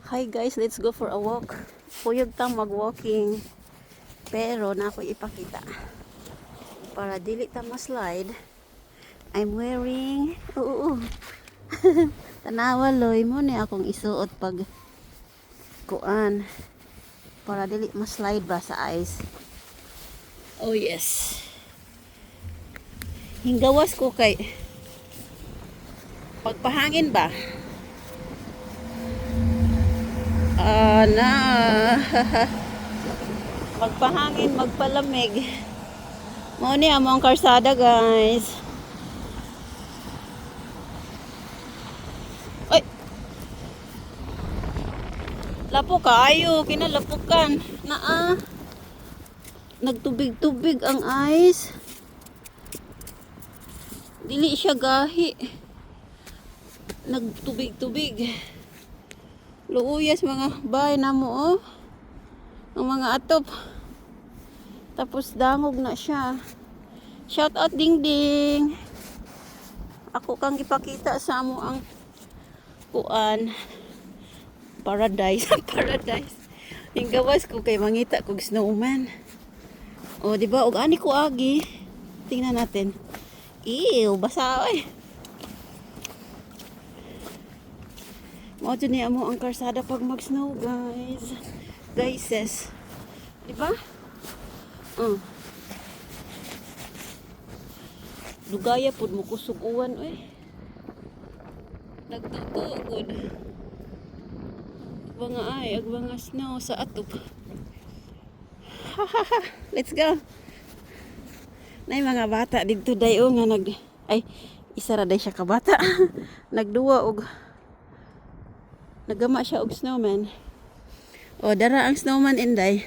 Hi guys, let's go for a walk. Puyog tang mag-walking. Pero na ako ipakita. Para dili ta ma-slide. I'm wearing tanawa loy mo ni akong isuot pag kuan. Para dili ma-slide ba sa ice. Oh yes. Hinggawas ko kay pagpahangin ba? Na magpahangin, magpalamig. Mo ni among karsada, guys. Ay. Lapo kayo, kinalapukan. Naa. Nagtubig-tubig ang ice. Dili siya gahi. Nagtubig-tubig. Luuyas mga bahay na mo, oh. Ang mga atop. Tapos dangog na siya. Shout out ding ding. Ako kang ipakita sa mo ang kuan. Paradise. Paradise. Hinggawas ko kay mangita kog snowman. O, di ba? Og ani ko agi. Tingnan natin. Ew, basa oy. Mo ni amo ang karsada pag mag-snow, guys. Guyses. Di ba? Dugaya pud mo kusuguan oy. Nagtutugod. Mga ay, mga snow sa atop. Let's go. Nay mga bata dito dayo nga ay isa ra day siya ka bata. Nagduwa og nagama siya og snowman. O dara ang snowman Inday.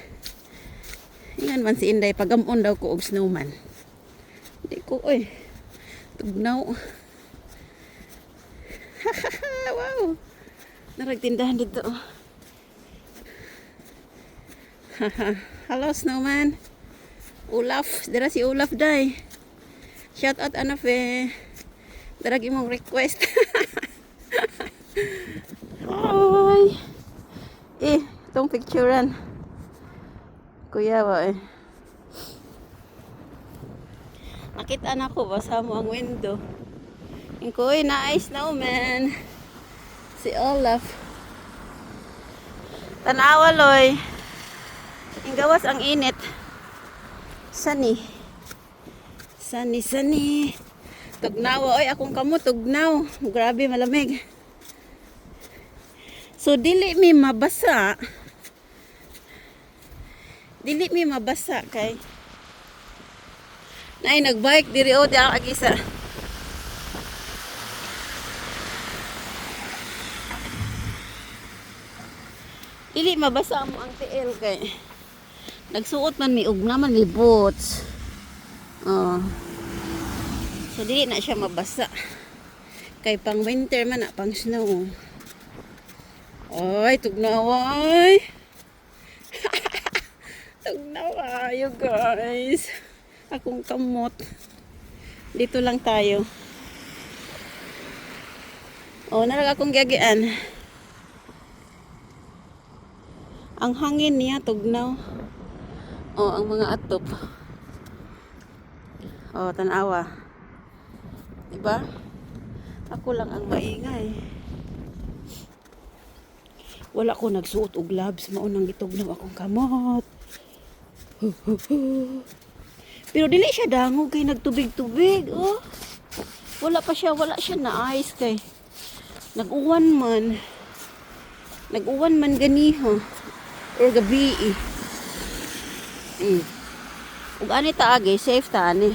Ingan man si Inday pagamon daw ko og snowman. Di ko oy. Tugnaw. Wow. Naragtindahan dito. Hello snowman. Olaf, dara si Olaf day. Shout out ano fe. Dara imong request. Hi. Itong picturean. Kuya ba eh. Nakita na ko basa mo ang window. Inkoy na ice snowman. Si Olaf. Tanawa loy. Inggawas ang init. Sunny. Sunny. Tugnaw oy akong kamot tugnaw. Grabe malamig. So dili mi mabasa. Dili mi mabasa kay nay nagbike diri o di ang agisa. Dili mabasa mo ang tiil kay nagsuot man mi og naman mi boots. Oh. So dili na siya mabasa. Kay pang winter man na pang snow. Oy, tugnaway. Tugnaway, you guys. Akong kamot. Dito lang tayo. Oh, narag akong gagian. Ang hangin niya, tugnaw. Oh, ang mga atop. Oh, tanawa. Diba? Ako lang ang maingay. Wala ko nagsuot og gloves, maunang gitugnaw akong kamot. Pero dili siya dangog kay nagtubig-tubig, oh. Wala siya na ice kay nag-uwan man. Nag-uwan man ganiha or gabi. Ug ani ta agi, safe ta ani.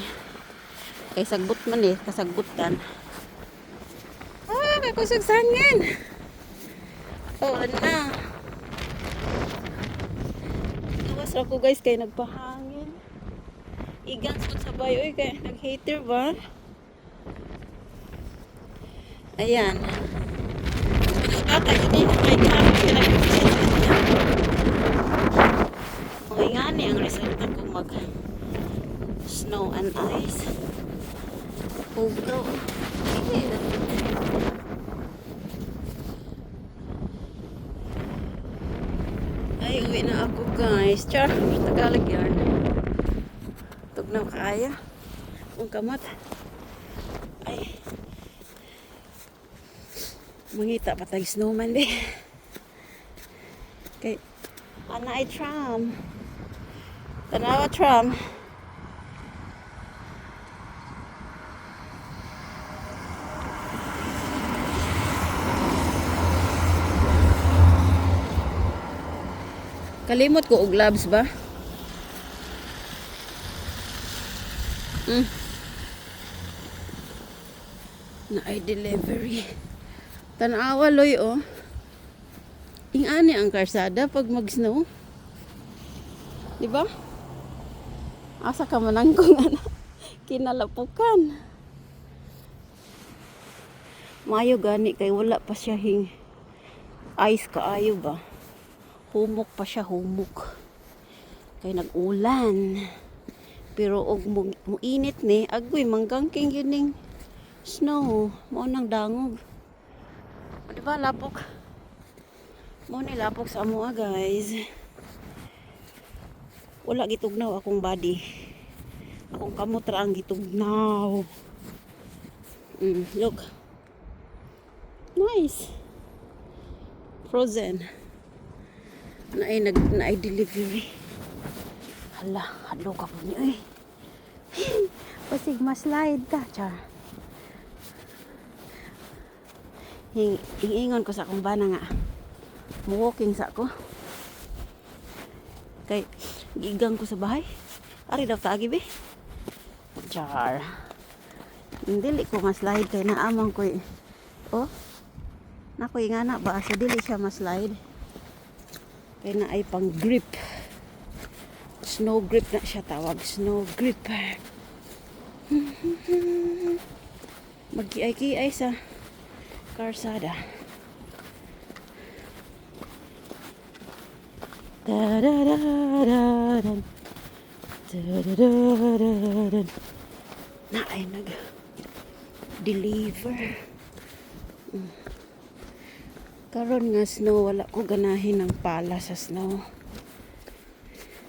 Kay sagbot man kasagbutan. Kusog sangin. Oh, na. Gawas ra ko guys kay nagpahangin. Igans ko sa bayo kay nag-hater ba? Ayan. Mga bata hindi na may kahapon sila okay nga ni ang resulta kung mag snow and ice. Pugro. Uwi na ako guys. Char, Tagalog yarn. Tugnaw kaya. Ang kamat. Ay. Mangita pa tayo snowman di. Kay, ana ay tram. Tanawa tram. Kalimot ko og gloves ba? Na ay delivery. Tanawa loy oh. Ingani ang karsada pag mag-snow. Di ba? Asa ka man kung ano kinalapukan. Mayo gani kay wala pa siya hing ice kaayo ba. Humok pa siya, humok. Kay nag-ulan. Pero og muinit ni, agoy manggangking yun ning snow. Mo nang dangog. O, diba, lapok? Mo ni lapok sa amoa, guys. Wala gitugnaw akong body. Akong kamot ra ang gitugnaw. Look. Nice. Frozen. Na ay delivery. Hala, hadlo ka po niyo eh. Pasig ma-slide ka, char. Hingingon ko sa akong bana nga. Walking sa ako. Kay gigang ko sa bahay. Ari daw tagi be. Char. Dili ko ma-slide kay naamang ko eh. Oh. Nakoy nga na ba so dili siya ma-slide. Kaya na ay pang grip. Snow grip na siya tawag. Snow grip. Magkiay-kiay sa karsada. Da-da-da-da-dan. Da-da-da-da-dan. Na ay nag-deliver. Karon nga snow, wala ko ganahin ng pala sa snow.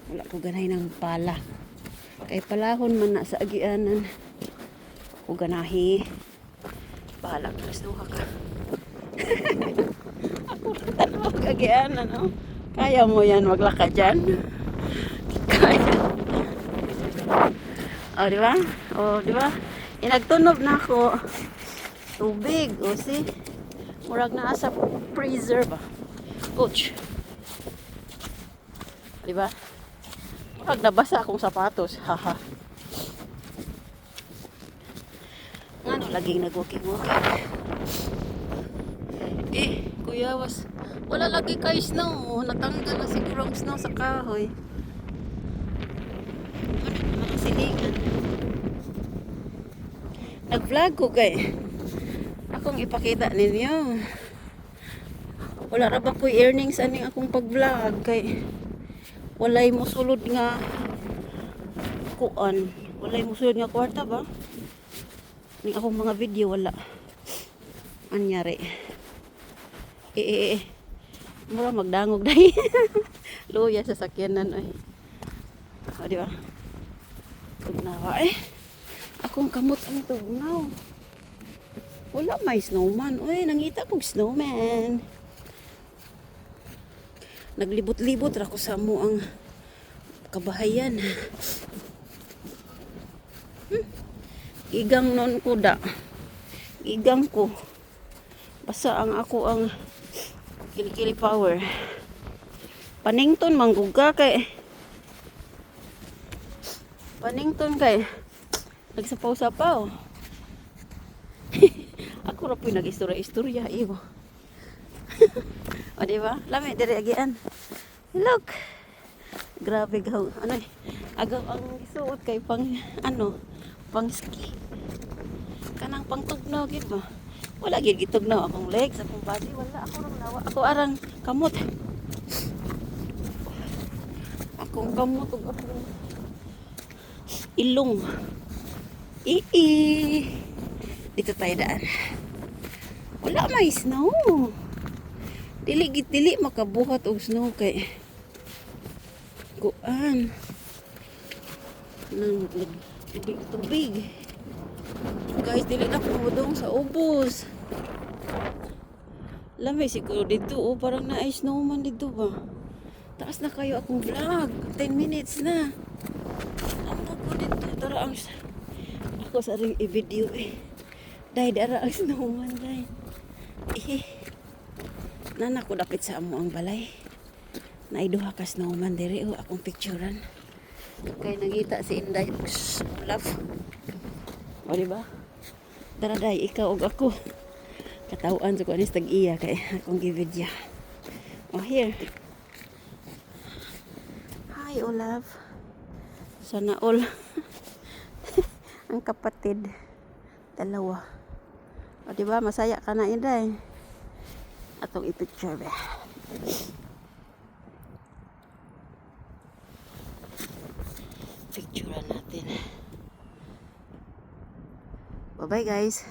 Wala ko ganahin ng pala. Kay palahon man na sa agianan. Ko ganahi. Bahala ka snow ka. Ako rin tanong agianan, no? Kaya mo yan maglakad dyan? Kaya. O, diba? O, diba? Inagtunob na ako. Tubig. O, see? Murag na sa freezer ba? Coach. Diba? Murag nabasa akong sapatos. Haha. Ano laging nag-walking-walking? Kuya was wala lagi kay snow. Natanggal na siguro ang snow sa kahoy. Ano na nakasilingan? Nag-vlog ko kay akong ipakita ninyo. Wala ra ba ko'y earnings aning akong pag-vlog kay walay mosulod nga kuan. Walay mosulod nga kwarta ba? Ning akong mga video wala. Anyari. Mura magdangog dahi. Luya sa sakyanan ay. O di ba? Tugnawa eh. Akong kamot ang tugnaw. Wala may snowman. Uy, nangita kong snowman. Naglibot-libot ra ko sa mo ang kabahayan. Igang non ko da. Igang ko. Basta ang ako ang kilikili power. Panington mangguga kay. Panington kay. Nagsapaw-sapaw. Ako ra po'y nag-istorya-istorya iyo. O diba? Lami diri agian. Look. Grabe gaw. Ano eh? Agaw ang isuot kay pang ano, pang ski. Kanang pang tugnaw gid ba? Wala gid gitugnaw akong legs, akong body, wala ako ra nawa. Ako arang kamot. Akong kamot ug akong ilong. Dito tayo daan. Wala may snow. Dili makabuhat og snow kay kuan ng tubig. Guys, dili na ko mudong sa ubos. Lamay siguro dito, oh, parang na-ice snowman dito ba? Taas na kayo akong vlog. 10 minutes na. Ang ko dito. Tara ang... Ako sa ring i-video eh. Dahil dara ang snowman dahil. Eh. Nana ko dapit sa amo ang balay. Naiduha ka snowman diri. Oh, akong picturean. Kaya nagita si Inday. Love. O diba? Tara dahil ikaw og ako. Katawaan sa ko anis tag-iya kay akong gi-video. Oh, here. Hi, Olaf. Sana all. Ang kapatid. Dalawa. O, diba? Masaya ka na, Inday. Atong i-picture ba? Picture natin. Bye-bye, guys.